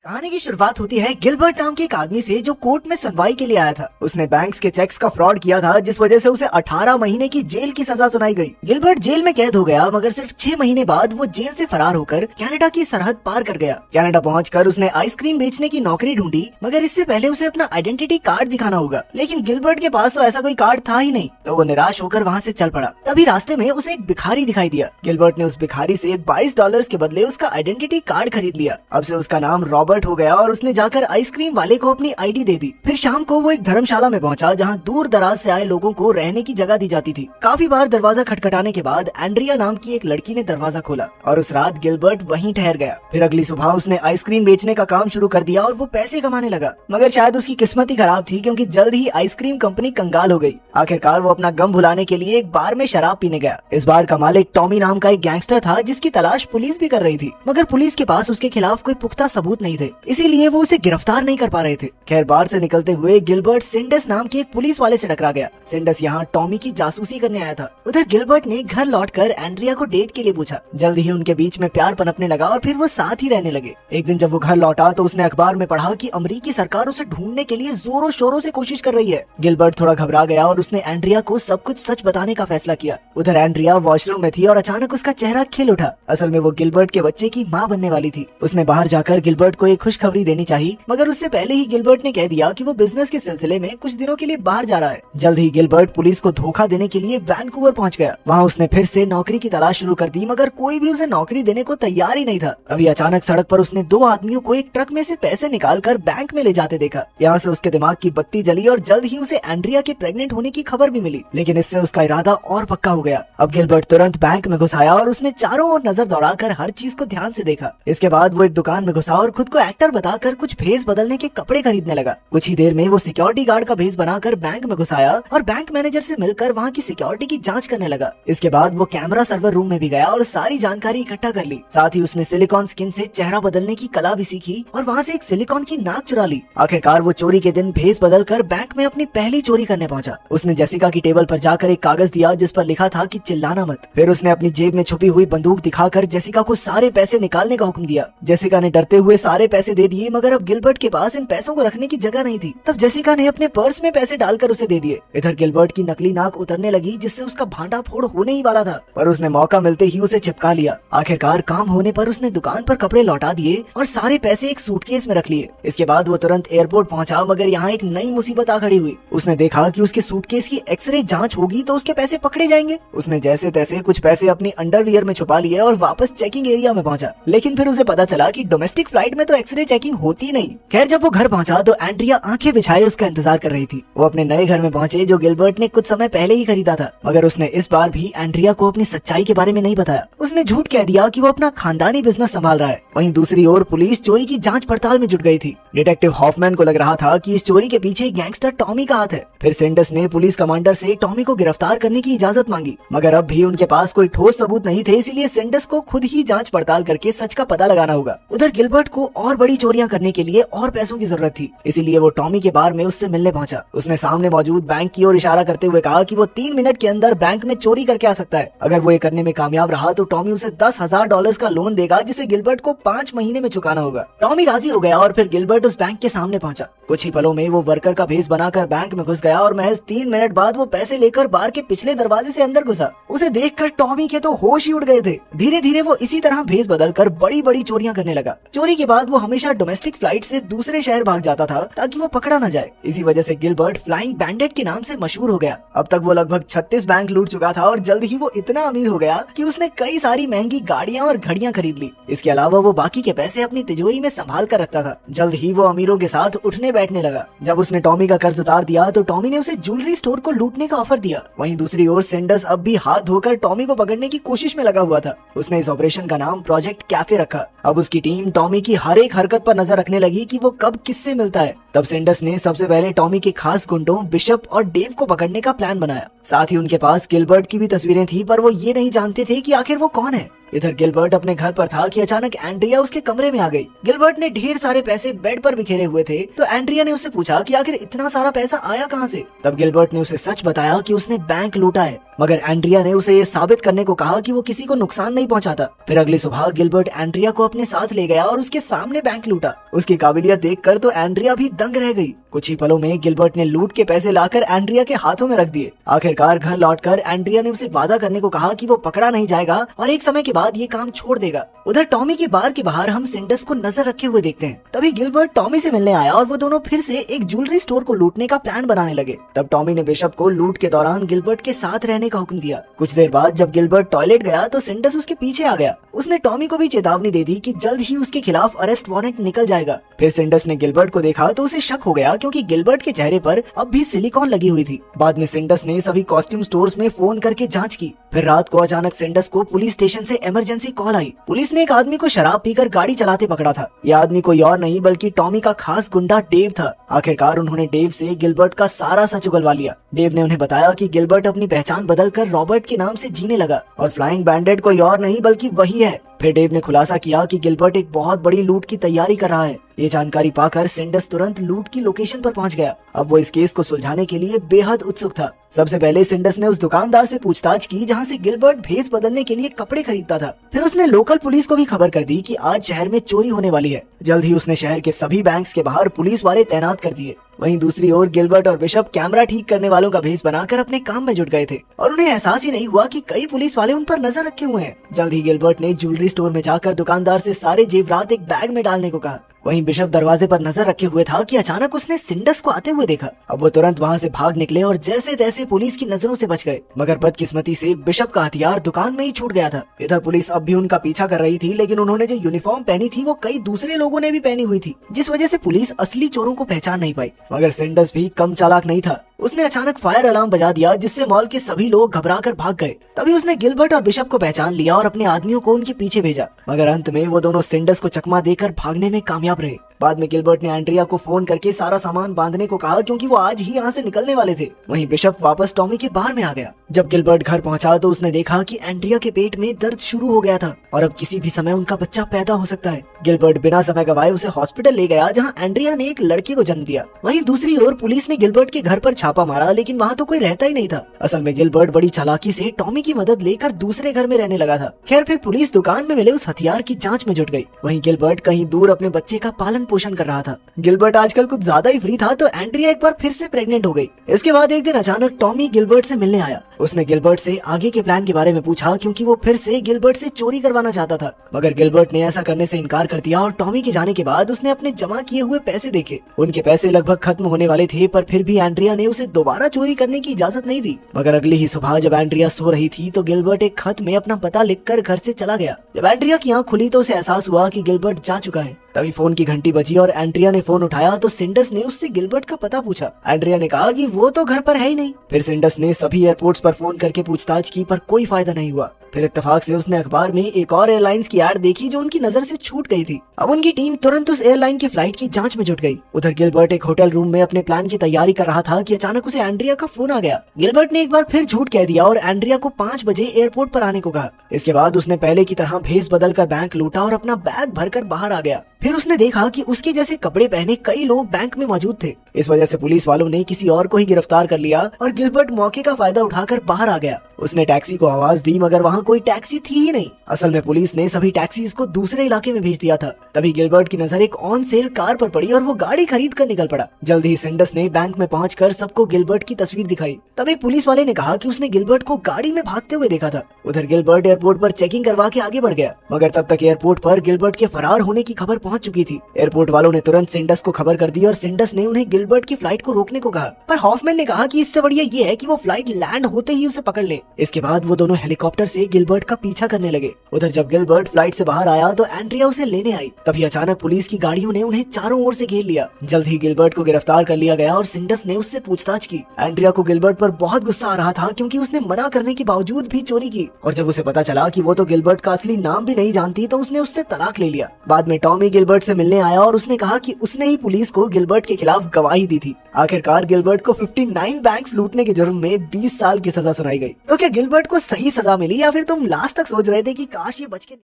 कहानी की शुरुआत होती है गिलबर्ट नाम के एक आदमी से जो कोर्ट में सुनवाई के लिए आया था। उसने बैंक्स के चेक्स का फ्रॉड किया था, जिस वजह से उसे 18 महीने की जेल की सजा सुनाई गई। गिलबर्ट जेल में कैद हो गया, मगर सिर्फ 6 महीने बाद वो जेल से फरार होकर कनाडा की सरहद पार कर गया। कनाडा पहुंचकर उसने आइसक्रीम बेचने की नौकरी ढूंढी, मगर इससे पहले उसे अपना आइडेंटिटी कार्ड दिखाना होगा। लेकिन गिलबर्ट के पास तो ऐसा कोई कार्ड था ही नहीं, तो वो निराश होकर वहाँ से चल पड़ा। तभी रास्ते में उसे एक भिखारी दिखाई दिया। गिलबर्ट ने उस भिखारी से $22 के बदले उसका आइडेंटिटी कार्ड खरीद लिया। अब से उसका नाम रॉबर्ट हो गया और उसने जाकर आइसक्रीम वाले को अपनी आईडी दे दी। फिर शाम को वो एक धर्मशाला में पहुंचा, जहां दूर दराज से आए लोगों को रहने की जगह दी जाती थी। काफी बार दरवाजा खटखटाने के बाद एंड्रिया नाम की एक लड़की ने दरवाजा खोला और उस रात गिलबर्ट वहीं ठहर गया। फिर अगली सुबह उसने आइसक्रीम बेचने का काम शुरू कर दिया और वो पैसे कमाने लगा। मगर शायद उसकी किस्मत ही खराब थी, क्योंकि जल्द ही आइसक्रीम कंपनी कंगाल हो गई। आखिरकार वो अपना गम भुलाने के लिए एक बार में शराब पीने गया। इस बार का मालिक टॉमी नाम का एक गैंगस्टर था, जिसकी तलाश पुलिस भी कर रही थी, मगर पुलिस के पास उसके खिलाफ कोई पुख्ता सबूत नहीं थे, इसीलिए वो उसे गिरफ्तार नहीं कर पा रहे थे। खैर, बार से निकलते हुए गिलबर्ट सिंडस नाम के एक पुलिस वाले से टकरा गया। सिंडस यहाँ टॉमी की जासूसी करने आया था। उधर गिलबर्ट ने घर लौटकर एंड्रिया को डेट के लिए पूछा। जल्द ही उनके बीच में प्यार पनपने लगा और फिर वो साथ ही रहने लगे। एक दिन जब वो घर लौटा तो उसने अखबार में पढ़ा कि अमेरिकी सरकार उसे ढूंढने के लिए जोरों शोरों से कोशिश कर रही है। गिलबर्ट थोड़ा घबरा गया और उसने एंड्रिया को सब कुछ सच बताने का फैसला किया। उधर एंड्रिया वॉशरूम में थी और अचानक उसका चेहरा खिल उठा। असल में वो गिलबर्ट के बच्चे की माँ बनने वाली थी। उसने बाहर जाकर गिलबर्ट को एक खुशखबरी देनी चाहिए, मगर उससे पहले ही गिलबर्ट ने कह दिया कि वो बिजनेस के सिलसिले में कुछ दिनों के लिए बाहर जा रहा है। जल्द ही गिलबर्ट पुलिस को धोखा देने के लिए वैंकूवर पहुंच गया। वहां उसने फिर से नौकरी की तलाश शुरू कर दी, मगर कोई भी उसे नौकरी देने को तैयार ही नहीं था। अभी अचानक सड़क पर उसने 2 आदमियों को एक ट्रक में से पैसे निकालकर बैंक में ले जाते देखा। यहाँ से उसके दिमाग की बत्ती जली और जल्द ही उसे एंड्रिया के प्रेग्नेंट होने की खबर भी मिली। लेकिन इससे उसका इरादा और पक्का हो गया। अब गिलबर्ट तुरंत बैंक में घुस आया और उसने चारों ओर नजर दौड़ाकर हर चीज को ध्यान से देखा। इसके बाद वो एक दुकान में घुसा और खुद को एक्टर बताकर कुछ भेस बदलने के कपड़े खरीदने लगा। कुछ ही देर में वो सिक्योरिटी गार्ड का भेस बनाकर बैंक में घुस आया और बैंक मैनेजर से मिलकर वहाँ की सिक्योरिटी की जांच करने लगा। इसके बाद वो कैमरा सर्वर रूम में भी गया और सारी जानकारी इकट्ठा कर ली। साथ ही उसने सिलिकॉन स्किन से चेहरा बदलने की कला भी सीखी और वहाँ से एक सिलिकॉन की नाक चुरा ली। आखिरकार वो चोरी के दिन भेस बदल कर बैंक में अपनी पहली चोरी करने पहुंचा। उसने जेसिका की टेबल पर जाकर एक कागज दिया जिस पर लिखा था कि चिल्लाना मत। फिर उसने अपनी जेब में छुपी हुई बंदूक दिखाकर जेसिका को सारे पैसे निकालने का हुक्म दिया। जेसिका ने डरते हुए सारे पैसे दे दिए, मगर अब गिलबर्ट के पास इन पैसों को रखने की जगह नहीं थी। तब जेसिका ने अपने पर्स में पैसे डालकर उसे दे दिए। इधर गिलबर्ट की नकली नाक उतरने लगी, जिससे उसका भांडा फोड़ होने ही वाला था, पर उसने मौका मिलते ही उसे चिपका लिया। आखिरकार काम होने पर उसने दुकान पर कपड़े लौटा दिए और सारे पैसे एक सूटकेस में रख लिए। इसके बाद वो तुरंत एयरपोर्ट पहुंचा, मगर यहाँ एक नई मुसीबत आ खड़ी हुई। उसने देखा कि उसके सूटकेस की एक्सरे जांच होगी तो उसके पैसे पकड़े जाएंगे। उसने जैसे तैसे कुछ पैसे अपनी अंडरवियर में छुपा लिए और वापस चेकिंग एरिया में पहुंचा। लेकिन फिर उसे पता चला कि डोमेस्टिक फ्लाइट में तो एक्सरे चेकिंग होती नहीं। खैर, जब वो घर पहुंचा तो एंड्रिया आंखें बिछाए उसका इंतजार कर रही थी। वो अपने नए घर में पहुंचे, जो गिलबर्ट ने कुछ समय पहले ही खरीदा था, मगर उसने इस बार भी एंड्रिया को अपनी सच्चाई के बारे में नहीं बताया। उसने झूठ कह दिया कि वो अपना खानदानी बिजनेस संभाल रहा है। वहीं दूसरी ओर पुलिस चोरी की जांच पड़ताल में जुट गई थी। डिटेक्टिव हॉफमैन को लग रहा था कि इस चोरी के पीछे गैंगस्टर टॉमी का हाथ है। फिर सिंडस ने पुलिस कमांडर से टॉमी को गिरफ्तार करने की इजाजत मांगी, मगर अब भी उनके पास कोई ठोस सबूत नहीं थे, इसीलिए सिंडस को खुद ही जांच पड़ताल करके सच का पता लगाना होगा। उधर गिलबर्ट को और बड़ी चोरियां करने के लिए और पैसों की जरूरत थी, इसीलिए वो टॉमी के बार में उससे मिलने पहुंचा। उसने सामने मौजूद बैंक की ओर इशारा करते हुए कहा कि वो 3 मिनट के अंदर बैंक में चोरी करके आ सकता है। अगर वो ये करने में कामयाब रहा तो टॉमी उसे $10,000 का लोन देगा, जिसे गिलबर्ट को 5 महीने में चुकाना होगा। टॉमी राजी हो गया और फिर गिलबर्ट उस बैंक के सामने पहुंचा। कुछ ही पलों में वो वर्कर का भेस बनाकर बैंक में घुस गया और महज 3 मिनट बाद वो पैसे लेकर बार के पिछले दरवाजे से अंदर घुसा। उसे देखकर टॉमी के तो होश ही उड़ गए थे। धीरे धीरे वो इसी तरह भेस बदलकर बड़ी बड़ी चोरियां करने लगा। चोरी के बाद वो हमेशा डोमेस्टिक फ्लाइट से दूसरे शहर भाग जाता था ताकि वो पकड़ा न जाए। इसी वजह से गिलबर्ट फ्लाइंग बैंडिट के नाम से मशहूर हो गया। अब तक वो लगभग 36 बैंक लूट चुका था और जल्द ही वो इतना अमीर हो गया कि उसने कई सारी महंगी गाड़ियां और घड़ियां खरीद ली। इसके अलावा वो बाकी के पैसे अपनी तिजोरी में संभाल कर रखता था। जल्द ही वो अमीरों के साथ उठने बैठने लगा। जब उसने टॉमी का कर्ज उतार दिया तो टॉमी ने उसे ज्वेलरी स्टोर को लूटने का ऑफर दिया। वहीं दूसरी ओर सिंडस अब भी हाथ धोकर टॉमी को पकड़ने की कोशिश में लगा हुआ था। उसने इस ऑपरेशन का नाम प्रोजेक्ट कैफे रखा। अब उसकी टीम टॉमी की हर एक हरकत पर नजर रखने लगी कि वो कब किससे मिलता है। तब सिंडस ने सबसे पहले टॉमी के खास गुंडों बिशप और डेव को पकड़ने का प्लान बनाया। साथ ही उनके पास गिलबर्ट की भी तस्वीरें थी, पर वो ये नहीं जानते थे कि आखिर वो कौन है। इधर गिलबर्ट अपने घर पर था कि अचानक एंड्रिया उसके कमरे में आ गई। गिलबर्ट ने ढेर सारे पैसे बेड पर बिखेरे हुए थे, तो एंड्रिया ने उससे पूछा कि आखिर इतना सारा पैसा आया कहाँ से। तब गिलबर्ट ने उसे सच बताया कि उसने बैंक लूटा है। मगर एंड्रिया ने उसे ये साबित करने को कहा कि वो किसी को नुकसान नहीं पहुंचाता। फिर अगली सुबह गिलबर्ट एंड्रिया को अपने साथ ले गया और उसके सामने बैंक लूटा। उसकी काबिलियत देखकर तो एंड्रिया भी दंग रह गई। कुछ ही पलों में गिलबर्ट ने लूट के पैसे लाकर एंड्रिया के हाथों में रख दिए। आखिरकार घर लौटकर एंड्रिया ने उसे वादा करने को कहा कि वो पकड़ा नहीं जाएगा और एक समय के बाद ये काम छोड़ देगा। उधर टॉमी के बार के बाहर हम सिंडस को नजर रखे हुए देखते हैं। तभी गिलबर्ट टॉमी से मिलने आया और वो दोनों फिर से एक ज्वेलरी स्टोर को लूटने का प्लान बनाने लगे। तब टॉमी ने बिशप को लूट के दौरान गिलबर्ट के साथ रहने का हुक्म दिया। कुछ देर बाद जब गिलबर्ट टॉयलेट गया तो सिंडस उसके पीछे आ गया। उसने टॉमी को भी चेतावनी दे दी कि जल्द ही उसके खिलाफ अरेस्ट वारंट निकल जाएगा। फिर सिंडस ने गिलबर्ट को देखा तो उसे शक हो गया क्योंकि गिलबर्ट के चेहरे पर अब भी सिलिकॉन लगी हुई थी। बाद में सिंडस ने सभी कॉस्ट्यूम स्टोर्स में फोन करके जांच की। फिर रात को अचानक सिंडस को पुलिस स्टेशन से इमरजेंसी कॉल आई। पुलिस ने एक आदमी को शराब पीकर गाड़ी चलाते पकड़ा था। यह आदमी कोई और नहीं बल्कि टॉमी का खास गुंडा डेव था। आखिरकार उन्होंने डेव से गिलबर्ट का सारा सच उगलवा लिया। डेव ने उन्हें बताया कि गिलबर्ट अपनी पहचान बदलकर रॉबर्ट के नाम से जीने लगा और फ्लाइंग बैंडेड कोई और नहीं बल्कि वही है। फिर डेव ने खुलासा किया कि गिलबर्ट एक बहुत बड़ी लूट की तैयारी कर रहा है। ये जानकारी पाकर सिंडस तुरंत लूट की लोकेशन पर पहुंच गया। अब वो इस केस को सुलझाने के लिए बेहद उत्सुक था। सबसे पहले सिंडस ने उस दुकानदार से पूछताछ की जहां से गिलबर्ट भेस बदलने के लिए कपड़े खरीदता था। फिर उसने लोकल पुलिस को भी खबर कर दी कि आज शहर में चोरी होने वाली है। जल्द ही उसने शहर के सभी बैंक्स के बाहर पुलिस वाले तैनात कर दिए। वहीं दूसरी ओर गिलबर्ट और बिशप कैमरा ठीक करने वालों का भेस बनाकर अपने काम में जुट गए थे और उन्हें एहसास ही नहीं हुआ कि कई पुलिस वाले उन पर नजर रखे हुए हैं। जल्द ही गिलबर्ट ने ज्वेलरी स्टोर में जाकर दुकानदार से सारे जेवरात एक बैग में डालने को कहा। वहीं बिशप दरवाजे पर नजर रखे हुए था कि अचानक उसने सिंडस को आते हुए देखा। अब वो तुरंत वहां से भाग निकले और जैसे तैसे पुलिस की नजरों से बच गए। मगर बदकिस्मती से बिशप का हथियार दुकान में ही छूट गया था। इधर पुलिस अब भी उनका पीछा कर रही थी, लेकिन उन्होंने जो यूनिफॉर्म पहनी थी वो कई दूसरे लोगों ने भी पहनी हुई थी, जिस वजह से पुलिस असली चोरों को पहचान नहीं पाई। मगर सिंडस भी कम चालाक नहीं था। उसने अचानक फायर अलार्म बजा दिया जिससे मॉल के सभी लोग घबराकर भाग गए। तभी उसने गिलबर्ट और बिशप को पहचान लिया और अपने आदमियों को उनके पीछे भेजा। मगर अंत में वो दोनों सिंडस को चकमा देकर भागने में कामयाब रहे। बाद में गिलबर्ट ने एंड्रिया को फोन करके सारा सामान बांधने को कहा क्योंकि वो आज ही यहाँ से निकलने वाले थे। वहीं बिशप वापस टॉमी के बार में आ गया। जब गिलबर्ट घर पहुंचा तो उसने देखा कि एंड्रिया के पेट में दर्द शुरू हो गया था और अब किसी भी समय उनका बच्चा पैदा हो सकता है। गिलबर्ट बिना समय गवाए उसे हॉस्पिटल ले गया जहाँ एंड्रिया ने एक लड़के को जन्म दिया। वहीं दूसरी ओर पुलिस ने गिलबर्ट के घर पर छापा मारा, लेकिन वहाँ तो कोई रहता ही नहीं था। असल में गिलबर्ट बड़ी चालाकी से टॉमी की मदद लेकर दूसरे घर में रहने लगा था। खैर फिर पुलिस दुकान में मिले उस हथियार की जांच में जुट गई। वहीं गिलबर्ट कहीं दूर अपने बच्चे का पालन पोषण कर रहा था। गिलबर्ट आजकल कुछ ज्यादा ही फ्री था तो एंड्रिया एक बार फिर से प्रेग्नेंट हो गई। इसके बाद एक दिन अचानक टॉमी गिलबर्ट से मिलने आया। उसने गिलबर्ट से आगे के प्लान के बारे में पूछा क्योंकि वो फिर से गिलबर्ट से चोरी करवाना चाहता था। मगर गिलबर्ट ने ऐसा करने से इनकार कर दिया और टॉमी के जाने के बाद उसने अपने जमा किए हुए पैसे देखे। उनके पैसे लगभग खत्म होने वाले थे, पर फिर भी एंड्रिया ने उसे दोबारा चोरी करने की इजाजत नहीं दी। मगर अगली ही सुबह जब एंड्रिया सो रही थी तो गिलबर्ट एक खत में अपना पता लिखकर घर से चला गया। जब एंड्रिया की आंख खुली तो उसे एहसास हुआ कि गिलबर्ट जा चुका है। तभी फोन की घंटी बजी और एंड्रिया ने फोन उठाया तो सिंडस ने उससे गिलबर्ट का पता पूछा। एंड्रिया ने कहा कि वो तो घर पर है ही नहीं। फिर सिंडस ने सभी एयरपोर्ट्स पर फोन करके पूछताछ की, पर कोई फायदा नहीं हुआ। फिर इत्तेफाक से उसने अखबार में एक और एयरलाइंस की एड देखी जो उनकी नजर से छूट गई थी। अब उनकी टीम तुरंत उस एयरलाइन की फ्लाइट की जांच में जुट गई। उधर गिलबर्ट एक होटल रूम में अपने प्लान की तैयारी कर रहा था कि अचानक उसे एंड्रिया का फोन आ गया। गिलबर्ट ने एक बार फिर झूठ कह दिया और एंड्रिया को 5 बजे एयरपोर्ट पर आने को कहा। इसके बाद उसने पहले की तरह भेस बदलकर बैंक लूटा और अपना बैग भरकर बाहर आ गया। फिर उसने देखा कि उसके जैसे कपड़े पहने कई लोग बैंक में मौजूद थे। इस वजह से पुलिस वालों ने किसी और को ही गिरफ्तार कर लिया और गिलबर्ट मौके का फायदा उठाकर बाहर आ गया। उसने टैक्सी को आवाज दी मगर वहाँ कोई टैक्सी थी ही नहीं। असल में पुलिस ने सभी टैक्सीज को दूसरे इलाके में भेज दिया था। तभी गिलबर्ट की नजर एक ऑन सेल कार पर पड़ी और वो गाड़ी खरीद कर निकल पड़ा। जल्द ही सिंडस ने बैंक में पहुंचकर सबको गिलबर्ट की तस्वीर दिखाई। तभी पुलिस वाले ने कहा कि उसने गिलबर्ट को गाड़ी में भागते हुए देखा था। उधर गिलबर्ट एयरपोर्ट पर चेकिंग करवा के आगे बढ़ गया, मगर तब तक एयरपोर्ट पर गिलबर्ट के फरार होने की खबर पहुंच चुकी थी। एयरपोर्ट वालों ने तुरंत सिंडस को खबर कर दी और सिंडस ने उन्हें गिलबर्ट की फ्लाइट को रोकने को कहा, पर हॉफमैन ने कहा कि इससे बढ़िया ये है कि वो फ्लाइट लैंड होते ही उसे पकड़ ले। इसके बाद वो दोनों हेलीकॉप्टर से गिलबर्ट का पीछा करने लगे। उधर जब गिलबर्ट फ्लाइट से बाहर आया तो एंड्रिया उसे लेने आई। तभी अचानक पुलिस की गाड़ियों ने उन्हें चारों ओर से घेर लिया। जल्द ही गिलबर्ट को गिरफ्तार कर लिया गया और सिंडस ने उससे पूछताछ की। एंड्रिया को गिलबर्ट पर बहुत गुस्सा आ रहा था क्योंकि उसने मना करने के बावजूद भी चोरी की, और जब उसे पता चला कि वो तो गिलबर्ट का असली नाम भी नहीं जानती तो उसने उससे तलाक ले लिया। बाद में टॉमी गिलबर्ट से मिलने आया और उसने कहा कि उसने ही पुलिस को गिलबर्ट के खिलाफ गवाही दी थी। आखिरकार गिलबर्ट को 59 बैंक्स लूटने के जुर्म में 20 साल की सजा सुनाई गई। तो क्या गिलबर्ट को सही सजा मिली या फिर तुम लास्ट तक सोच रहे थे कि काश ये बच के